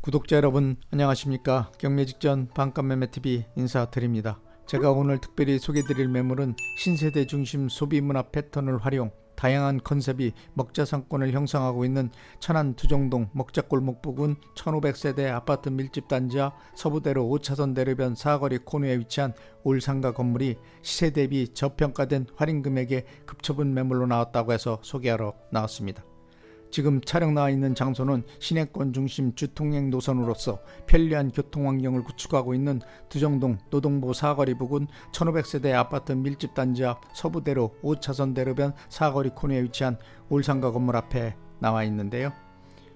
구독자 여러분 안녕하십니까. 경매 직전 반값매매TV 인사드립니다. 제가 오늘 특별히 소개드릴 매물은 신세대 중심 소비문화 패턴을 활용 다양한 컨셉이 먹자상권을 형성하고 있는 천안 두정동 먹자골목 부근 1500세대 아파트 밀집 단지와 서부대로 5차선 대로변 사거리 코너에 위치한 올상가 건물이 시세 대비 저평가된 할인 금액에 급처분 매물로 나왔다고 해서 소개하러 나왔습니다. 지금 촬영 나와 있는 장소는 시내권 중심 주통행 노선으로서 편리한 교통환경을 구축하고 있는 두정동 노동보 사거리 부근 1500세대 아파트 밀집 단지 앞 서부대로 5차선 대로변 사거리 코너에 위치한 올상가 건물 앞에 나와 있는데요.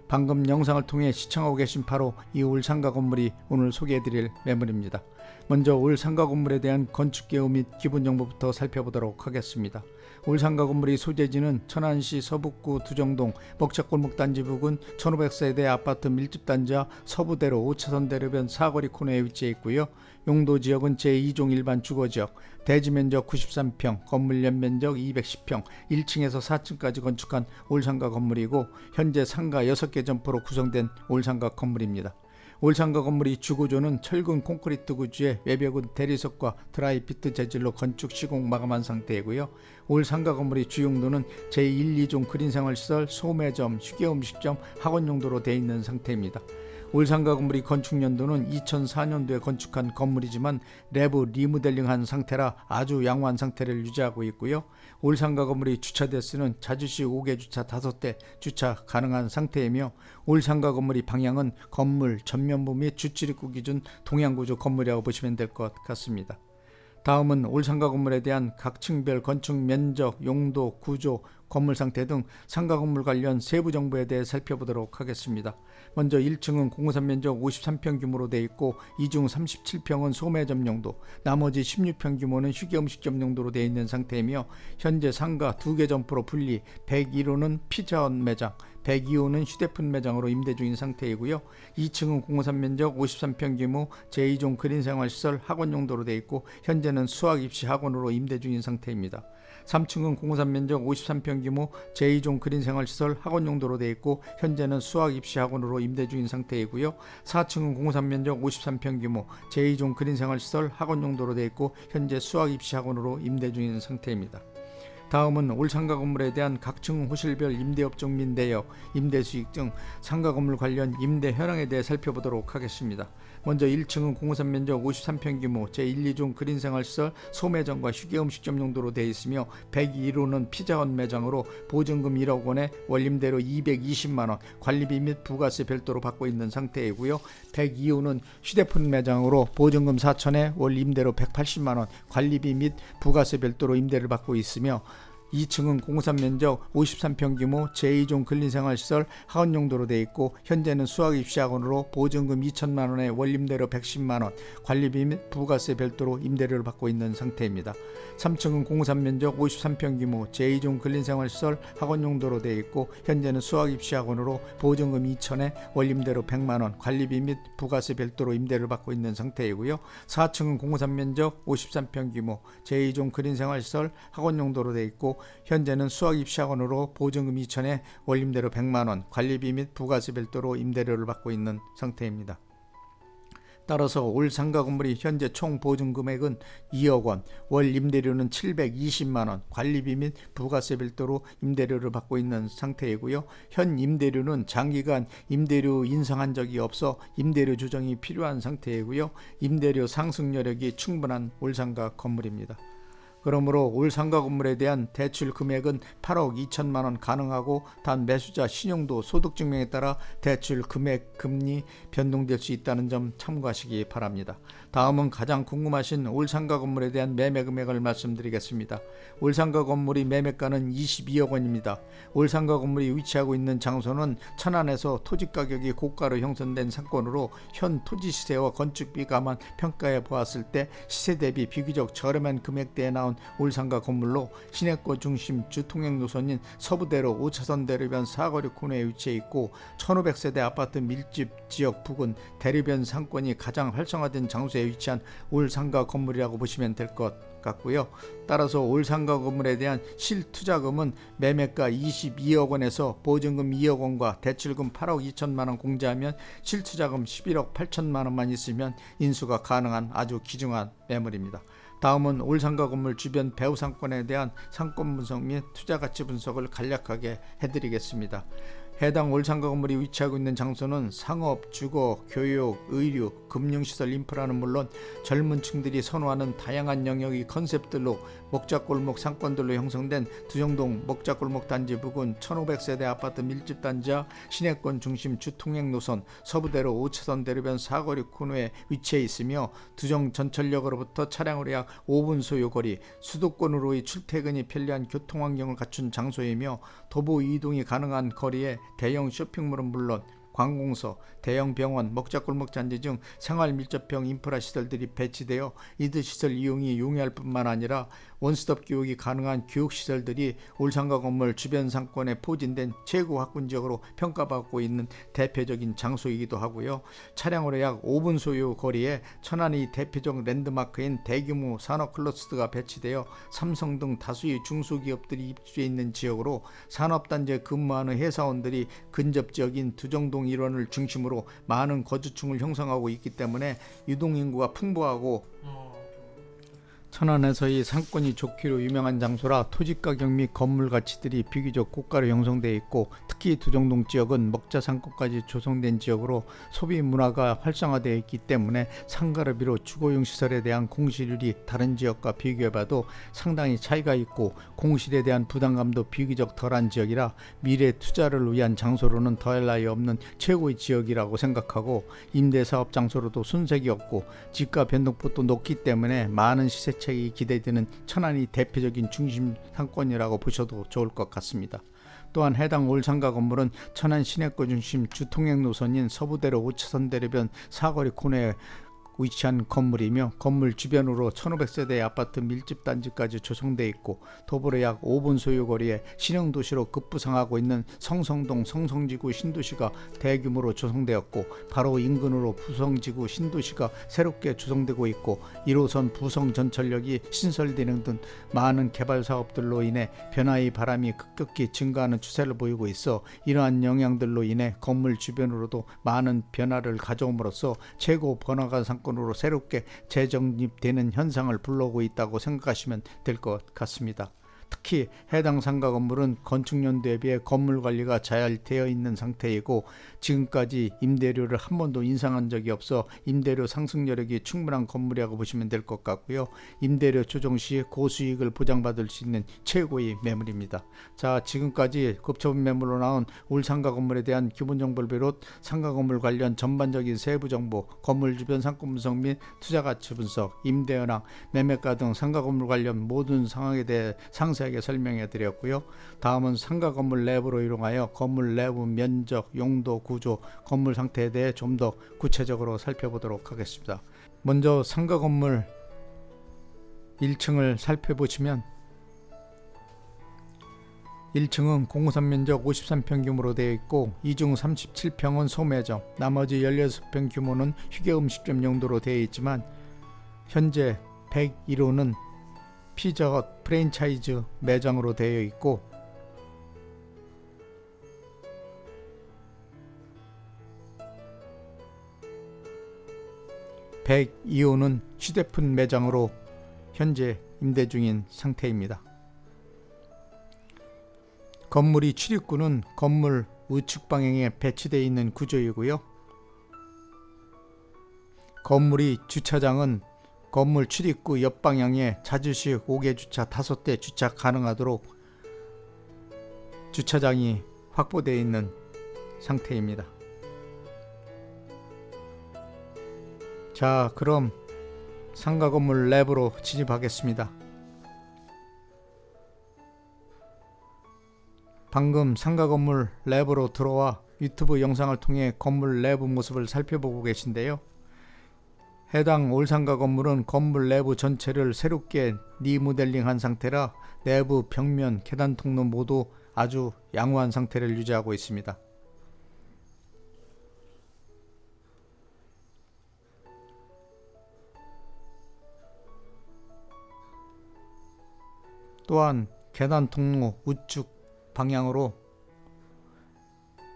방금 영상을 통해 시청하고 계신 바로 이 올상가 건물이 오늘 소개해드릴 매물입니다. 먼저 올상가 건물에 대한 건축계획 및 기본 정보부터 살펴보도록 하겠습니다. 올상가 건물의 소재지는 천안시 서북구 두정동 먹자골목 단지 부근 1500세대 아파트 밀집 단지와 서부대로 5차선 대로변 사거리 코너에 위치해 있고요. 용도 지역은 제2종 일반 주거지역, 대지 면적 93평, 건물 연면적 210평, 1층에서 4층까지 건축한 올상가 건물이고 현재 상가 6개 점포로 구성된 올상가 건물입니다. 올상가 건물의 주구조는 철근 콘크리트 구조의 외벽은 대리석과 드라이피트 재질로 건축 시공 마감한 상태이고요. 올상가 건물의 주용도는 제1, 2종 그린생활시설, 소매점, 휴게음식점, 학원 용도로 되어 있는 상태입니다. 올상가 건물의 건축 연도는 2004년도에 건축한 건물이지만 내부 리모델링한 상태라 아주 양호한 상태를 유지하고 있고요. 올상가 건물의 주차 대수는 자주시 5개 주차 5대 주차 가능한 상태이며 올상가 건물의 방향은 건물 전면부 및 주출입구 기준 동양구조 건물이라고 보시면 될 것 같습니다. 다음은 올상가 건물에 대한 각 층별 건축 면적, 용도, 구조, 건물 상태 등 상가 건물 관련 세부 정보에 대해 살펴보도록 하겠습니다. 먼저 1층은 공사 면적 53평 규모로 되어 있고 이 중 37평은 소매점 용도, 나머지 16평 규모는 휴게음식점 용도로 되어 있는 상태이며 현재 상가 2개 점포로 분리, 101호는 피자헛 매장, 102호는 휴대폰 매장으로 임대 중인 상태이고요. 2층은 공사 면적 53평 규모 제2종 그린생활시설 학원 용도로 되어 있고 현재는 수학 입시 학원으로 임대 중인 상태입니다. 3층은 공사 면적 53평 규모 제2종 그린생활시설 학원 용도로 되어 있고 현재는 수학 입시 학원으로 임대 중인 상태이고요. 4층은 공사 면적 53평 규모 제2종 그린생활시설 학원 용도로 되어 있고 현재 수학 입시 학원으로 임대 중인 상태입니다. 다음은 올상가 건물에 대한 각층 호실별 임대업종 및 내역, 임대수익 등 상가 건물 관련 임대 현황에 대해 살펴보도록 하겠습니다. 먼저 1층은 공사 면적 53평 규모 제1, 2종 그린생활시설 소매점과 휴게음식점 용도로 되어 있으며 102호는 피자헛 매장으로 보증금 1억 원에 월임대료 220만원, 관리비 및 부가세 별도로 받고 있는 상태이고요. 102호는 휴대폰 매장으로 보증금 4천에 월 임대료 180만원, 관리비 및 부가세 별도로 임대를 받고 있으며 2층은 공사 면적 53평 규모 제2종 근린생활시설 학원 용도로 되어 있고 현재는 수학 입시 학원으로 보증금 2천만원에 월임대료 110만원, 관리비 및 부가세 별도로 임대료를 받고 있는 상태입니다. 3층은 공사 면적 53평 규모 제2종 근린생활시설 학원 용도로 되어 있고 현재는 수학 입시 학원으로 보증금 2천에 월임대료 100만원, 관리비 및 부가세 별도로 임대를 받고 있는 상태이고요. 4층은 공사 면적 53평 규모 제2종 근린생활시설 학원 용도로 되어 있고 현재는 수학 입시 학원으로 보증금 2천에 월임대료 100만원, 관리비 및 부가세 별도로 임대료를 받고 있는 상태입니다. 따라서 올 상가 건물이 현재 총 보증 금액은 2억 원, 월 임대료는 720만원, 관리비 및 부가세 별도로 임대료를 받고 있는 상태이고요. 현 임대료는 장기간 임대료 인상한 적이 없어 임대료 조정이 필요한 상태이고요. 임대료 상승 여력이 충분한 올상가 건물입니다. 그러므로 올상가 건물에 대한 대출 금액은 8억 2천만원 가능하고 단 매수자 신용도 소득증명에 따라 대출 금액 금리 변동될 수 있다는 점 참고하시기 바랍니다. 다음은 가장 궁금하신 올상가 건물에 대한 매매 금액을 말씀드리겠습니다. 올상가 건물의 매매가는 22억 원입니다. 올상가 건물이 위치하고 있는 장소는 천안에서 토지 가격이 고가로 형성된 상권으로 현 토지 시세와 건축비 감안 평가해 보았을 때 시세 대비 비교적 저렴한 금액대에 나온 나온 올상가 건물로 시내권 중심 주통행 노선인 서부대로 5차선 대로변 사거리 코너에 위치해 있고 1500세대 아파트 밀집 지역 부근 대로변 상권이 가장 활성화된 장소에 위치한 올상가 건물이라고 보시면 될 것 같고요. 따라서 올상가 건물에 대한 실투자금은 매매가 22억 원에서 보증금 2억 원과 대출금 8억 2천만 원 공제하면 실투자금 11억 8천만 원만 있으면 인수가 가능한 아주 귀중한 매물입니다. 다음은 올상가 건물 주변 배후 상권에 대한 상권 분석 및 투자 가치 분석을 간략하게 해드리겠습니다. 해당 올상가 건물이 위치하고 있는 장소는 상업, 주거, 교육, 의류, 금융시설 인프라는 물론 젊은 층들이 선호하는 다양한 영역의 컨셉들로 먹자골목 상권들로 형성된 두정동 먹자골목 단지 부근 1500세대 아파트 밀집 단지와 시내권 중심 주통행 노선 서부대로 5차선 대로변 사거리 코너에 위치해 있으며 두정 전철역으로부터 차량으로 약 5분 소요거리, 수도권으로의 출퇴근이 편리한 교통환경을 갖춘 장소이며 도보 이동이 가능한 거리에 대형 쇼핑몰은 물론 관공서, 대형 병원, 먹자골목 단지 등 생활 밀접형 인프라 시설들이 배치되어 이들 시설 이용이 용이할 뿐만 아니라 원스톱 교육이 가능한 교육시설들이 올상가 건물 주변 상권에 포진된 최고 학군 지역으로 평가받고 있는 대표적인 장소이기도 하고요. 차량으로 약 5분 소요 거리에 천안의 대표적 랜드마크인 대규모 산업 클러스터가 배치되어 삼성 등 다수의 중소기업들이 입주해 있는 지역으로 산업단지에 근무하는 회사원들이 근접 지역인 두정동 일원을 중심으로 많은 거주층을 형성하고 있기 때문에 유동인구가 풍부하고 천안에서의 상권이 좋기로 유명한 장소라 토지가격 및 건물 가치들이 비교적 고가로 형성되어 있고 특히 두정동 지역은 먹자 상권까지 조성된 지역으로 소비 문화가 활성화되어 있기 때문에 상가를 비롯 주거용 시설에 대한 공실률이 다른 지역과 비교해봐도 상당히 차이가 있고 공실에 대한 부담감도 비교적 덜한 지역이라 미래 투자를 위한 장소로는 더할 나위 없는 최고의 지역이라고 생각하고 임대사업 장소로도 손색이 없고 집가 변동폭도 높기 때문에 많은 시세차익이 기대되는 천안이 대표적인 중심 상권이라고 보셔도 좋을 것 같습니다. 또한 해당 올상가 건물은 천안 시내권 중심 주통행 노선인 서부대로 5차선 대로변 사거리 코너에 위치한 건물이며 건물 주변으로 1500세대 아파트 밀집 단지까지 조성되어 있고 도보로 약 5분 소요거리에 신흥도시로 급부상하고 있는 성성동 성성지구 신도시가 대규모로 조성되었고 바로 인근으로 부성지구 신도시가 새롭게 조성되고 있고 1호선 부성전철역이 신설되는 등 많은 개발 사업들로 인해 변화의 바람이 급격히 증가하는 추세를 보이고 있어 이러한 영향들로 인해 건물 주변으로도 많은 변화를 가져옴으로써 최고 번화가 상권 으로 새롭게 재정립되는 현상을 불러오고 있다고 생각하시면 될 것 같습니다. 특히 해당 상가 건물은 건축연도에 비해 건물 관리가 잘 되어 있는 상태이고 지금까지 임대료를 한 번도 인상한 적이 없어 임대료 상승 여력이 충분한 건물이라고 보시면 될 것 같고요. 임대료 조정 시 고수익을 보장받을 수 있는 최고의 매물입니다. 자, 지금까지 급처분 매물로 나온 올상가 건물에 대한 기본 정보를 비롯 상가 건물 관련 전반적인 세부 정보, 건물 주변 상권 분석 및 투자 가치 분석, 임대 현황, 매매가 등 상가 건물 관련 모든 상황에 대해 상세하게 설명해 드렸고요. 다음은 상가 건물 내부로 이용하여 건물 내부 면적, 용도, 구조, 건물 상태에 대해 좀 더 구체적으로 살펴보도록 하겠습니다. 먼저 상가 건물 1층을 살펴보시면 1층은 공유산 면적 53평 규모로 되어 있고 이중 37평은 소매점, 나머지 16평 규모는 휴게음식점 용도로 되어 있지만 현재 101호는 피자헛 프랜차이즈 매장으로 되어 있고 102호는 휴대폰 매장으로 현재 임대 중인 상태입니다. 건물이 출입구는 건물 우측 방향에 배치되어 있는 구조이고요. 건물이 주차장은 건물 출입구 옆방향에 자주식 5개 주차 5대 주차 가능하도록 주차장이 확보되어 있는 상태입니다. 자, 그럼 상가 건물 내부로 진입하겠습니다. 방금 상가 건물 내부로 들어와 유튜브 영상을 통해 건물 내부 모습을 살펴보고 계신데요. 해당 올상가 건물은 건물 내부 전체를 새롭게 리모델링한 상태라 내부 벽면, 계단 통로 모두 아주 양호한 상태를 유지하고 있습니다. 또한 계단 통로 우측 방향으로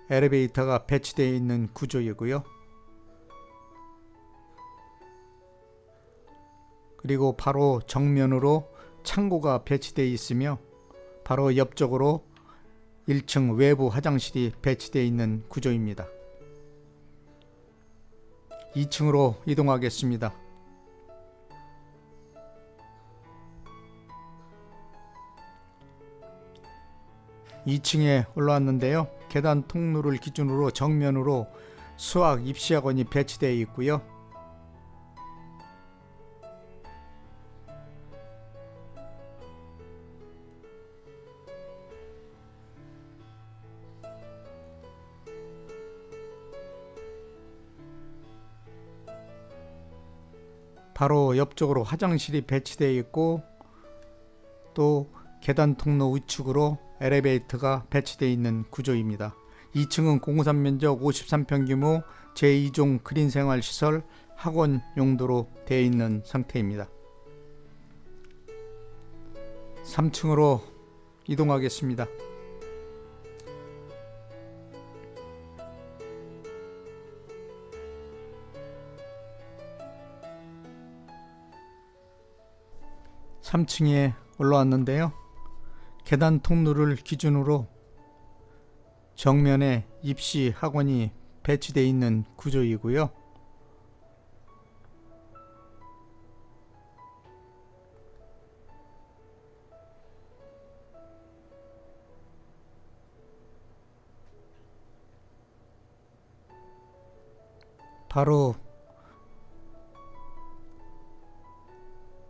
엘리베이터가 배치되어 있는 구조이고요. 그리고 바로 정면으로 창고가 배치되어 있으며 바로 옆쪽으로 1층 외부 화장실이 배치되어 있는 구조입니다. 2층으로 이동하겠습니다. 2층에 올라왔는데요. 계단 통로를 기준으로 정면으로 수학 입시학원이 배치되어 있고요. 바로 옆쪽으로 화장실이 배치되어 있고 또 계단 통로 우측으로 엘리베이터가 배치되어 있는 구조입니다. 2층은 공사 면적 53평 규모 제2종 그린생활시설 학원 용도로 되어 있는 상태입니다. 3층으로 이동하겠습니다. 3층에 올라왔는데요. 계단 통로를 기준으로 정면에 입시 학원이 배치되어 있는 구조이고요. 바로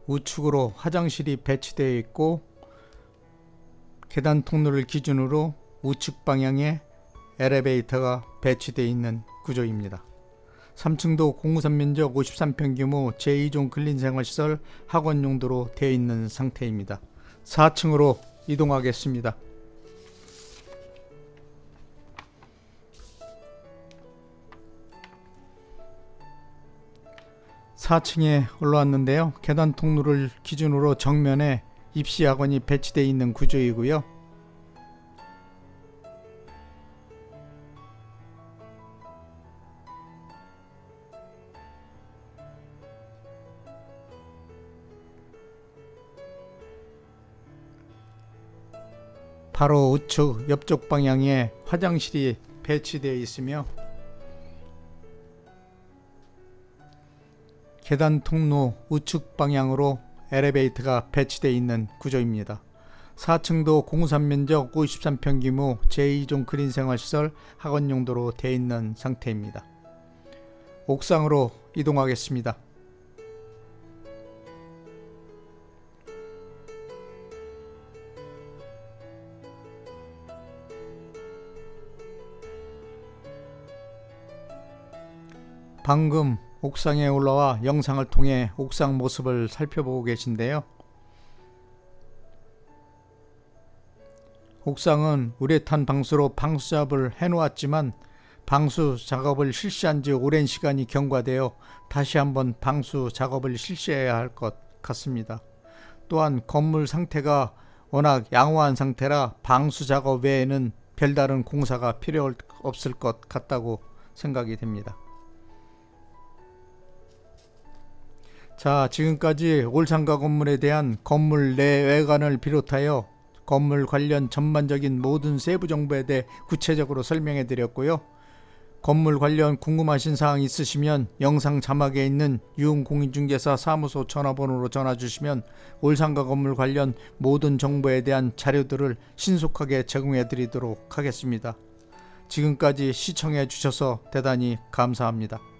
우측으로 화장실이 배치되어 있고 계단 통로를 기준으로 우측 방향에 엘리베이터가 배치되어 있는 구조입니다. 3층도 공유산 면적 53평 규모 제2종 근린생활시설 학원 용도로 되어 있는 상태입니다. 4층으로 이동하겠습니다. 4층에 올라왔는데요. 계단 통로를 기준으로 정면에 입시학원이 배치되어 있는 구조이고요. 바로 우측 옆쪽 방향에 화장실이 배치되어 있으며 계단 통로 우측 방향으로 엘리베이터가 배치되어 있는 구조입니다. 4층도 공유산 면적 53평 규모 제2종 그린생활시설 학원 용도로 되어 있는 상태입니다. 옥상으로 이동하겠습니다. 방금 옥상에 올라와 영상을 통해 옥상 모습을 살펴보고 계신데요. 옥상은 우레탄 방수로 방수 작업을 해놓았지만 방수 작업을 실시한 지 오랜 시간이 경과되어 다시 한번 방수 작업을 실시해야 할 것 같습니다. 또한 건물 상태가 워낙 양호한 상태라 방수 작업 외에는 별다른 공사가 필요 없을 것 같다고 생각이 됩니다. 자, 지금까지 올상가 건물에 대한 건물 내 외관을 비롯하여 건물 관련 전반적인 모든 세부 정보에 대해 구체적으로 설명해 드렸고요. 건물 관련 궁금하신 사항 있으시면 영상 자막에 있는 유흥공인중개사 사무소 전화번호로 전화 주시면 올상가 건물 관련 모든 정보에 대한 자료들을 신속하게 제공해 드리도록 하겠습니다. 지금까지 시청해 주셔서 대단히 감사합니다.